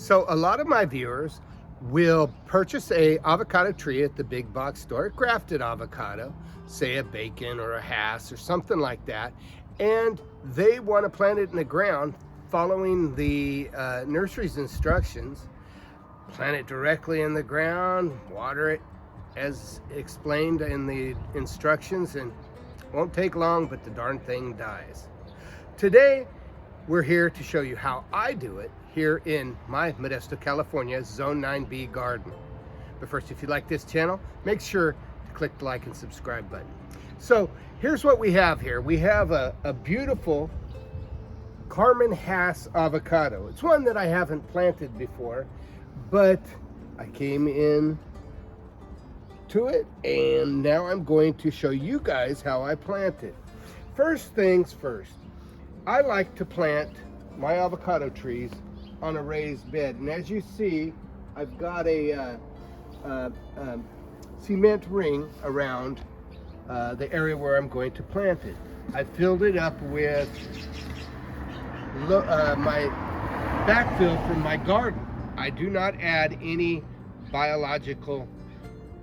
So a lot of my viewers will purchase a avocado tree at the big box store, a grafted avocado, say a bacon or a Hass or something like that, and they want to plant it in the ground following the nursery's instructions. Plant it directly in the ground, water it as explained in the instructions, and it won't take long, but the darn thing dies. Today, we're here to show you how I do it here in my Modesto, California, Zone 9B garden. But first, if you like this channel, make sure to click the like and subscribe button. So here's what we have here. We have a beautiful Carmen Hass avocado. It's one that I haven't planted before, but I came in to it, and now I'm going to show you guys how I plant it. First things first, I like to plant my avocado trees on a raised bed, and as you see, I've got a cement ring around the area where I'm going to plant it. I filled it up with my backfill from my garden. I do not add any biological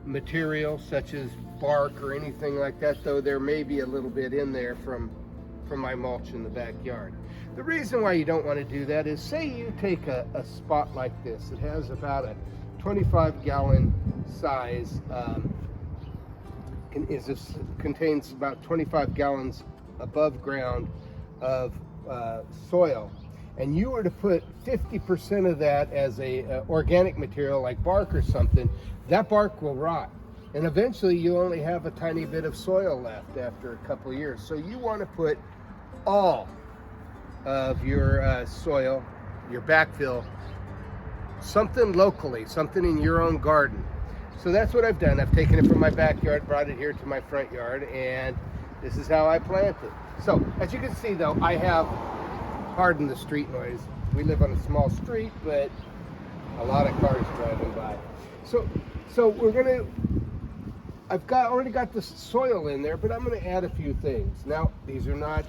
material such as bark or anything like that, though there may be a little bit in there from my mulch in the backyard. The reason why you don't want to do that is, say you take a spot like this. It has about a 25-gallon size, contains about 25 gallons above ground of soil, and you were to put 50% of that as a organic material like bark or something, that bark will rot, and eventually you only have a tiny bit of soil left after a couple of years. So you want to put all of your soil, your backfill, something locally, something in your own garden. So that's what I've done. I've taken it from my backyard, brought it here to my front yard, and this is how I plant it. So as you can see though, I have, pardon the street noise, we live on a small street, but a lot of cars driving by. So we're gonna, already got the soil in there, but I'm gonna add a few things. Now, these are not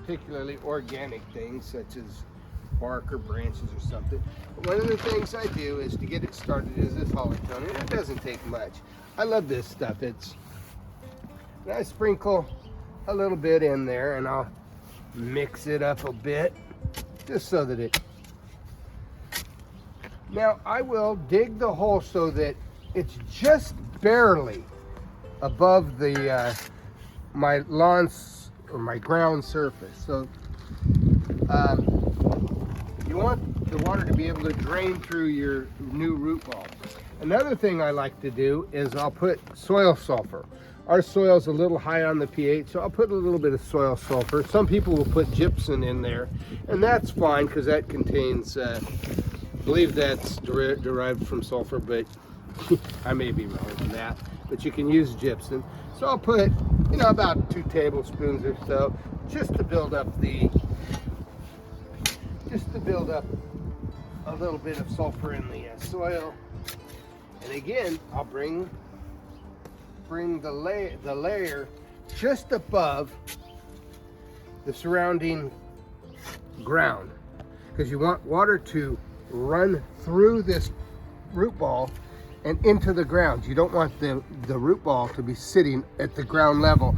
particularly organic things such as bark or branches or something. But one of the things I do is to get it started is this holocone, and it doesn't take much. I love this stuff. And I sprinkle a little bit in there, and I'll mix it up a bit just so that it. Now I will dig the hole so that it's just barely above the my lawn's or my ground surface. So you want the water to be able to drain through your new root ball. Another thing I like to do is I'll put soil sulfur. Our soil's a little high on the pH, so I'll put a little bit of soil sulfur. Some people will put gypsum in there, and that's fine because that contains, I believe that's derived from sulfur, but I may be wrong on that. But you can use gypsum. So I'll put, about 2 tablespoons or so, just to build up a little bit of sulfur in the soil. And again, I'll bring the layer just above the surrounding ground, because you want water to run through this root ball and into the ground. You don't want the root ball to be sitting at the ground level,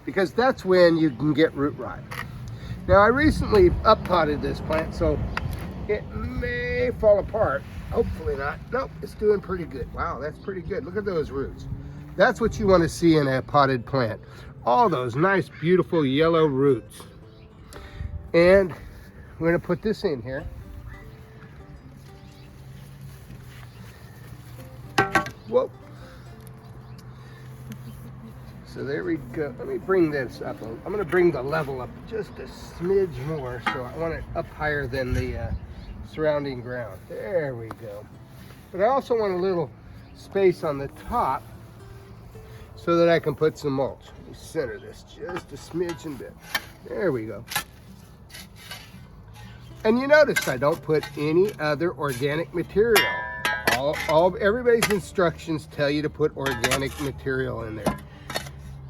because that's when you can get root rot. Now I recently up-potted this plant, so it may fall apart. Hopefully not. Nope, it's doing pretty good. Wow, that's pretty good. Look at those roots. That's what you want to see in a potted plant. All those nice, beautiful yellow roots. And we're going to put this in here. Whoa. So there we go. Let me bring this up. I'm going to bring the level up just a smidge more. So I want it up higher than the surrounding ground. There we go. But I also want a little space on the top so that I can put some mulch. Let me center this just a smidge and bit. There we go. And you notice I don't put any other organic material. Everybody's instructions tell you to put organic material in there.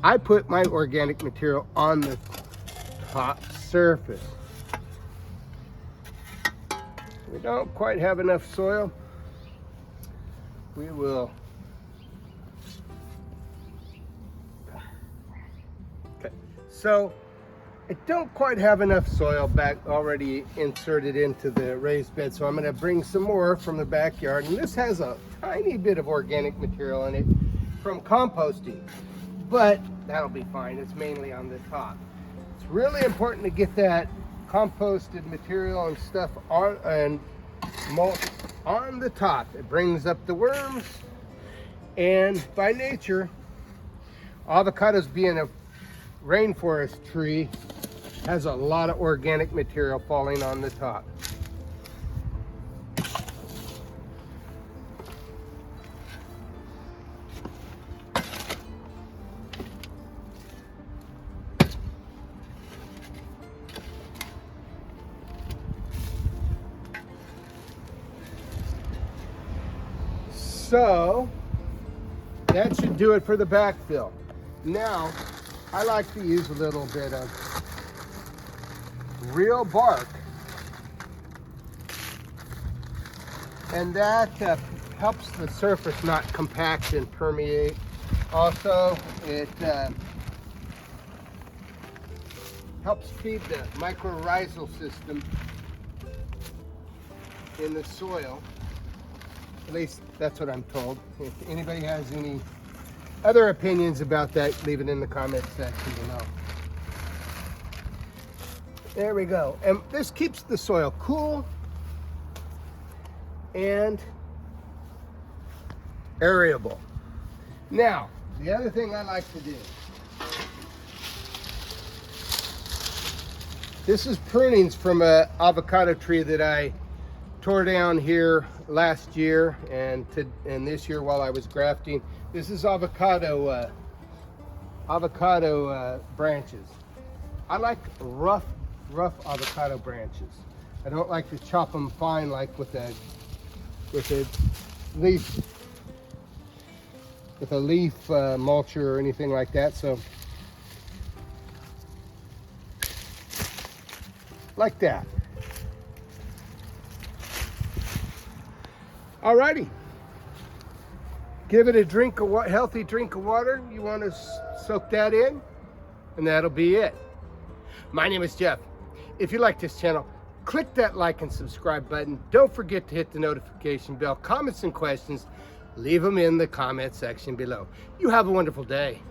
I put my organic material on the top surface. we don't quite have enough soil, we will. Okay, so I don't quite have enough soil back already inserted into the raised bed, so I'm going to bring some more from the backyard. And this has a tiny bit of organic material in it from composting, but that'll be fine. It's mainly on the top. It's really important to get that composted material and stuff on, and mulch on the top. It brings up the worms, and by nature, avocados being a rainforest tree has a lot of organic material falling on the top. So that should do it for the backfill. Now, I like to use a little bit of real bark, and that helps the surface not compact and permeate. Also, it helps feed the mycorrhizal system in the soil. At least that's what I'm told. If anybody has any other opinions about that, leave it in the comment section below. There we go. And this keeps the soil cool and aerable. Now, the other thing I like to do, this is prunings from an avocado tree that I tore down here last year and this year while I was grafting. This is avocado branches. I like rough avocado branches. I don't like to chop them fine like with a leaf mulcher or anything like that. So like that. Alrighty, give it a drink of healthy drink of water. You want to soak that in, and that'll be it. My name is Jeff. If you like this channel, click that like and subscribe button. Don't forget to hit the notification bell. Comments and questions, leave them in the comment section below. You have a wonderful day.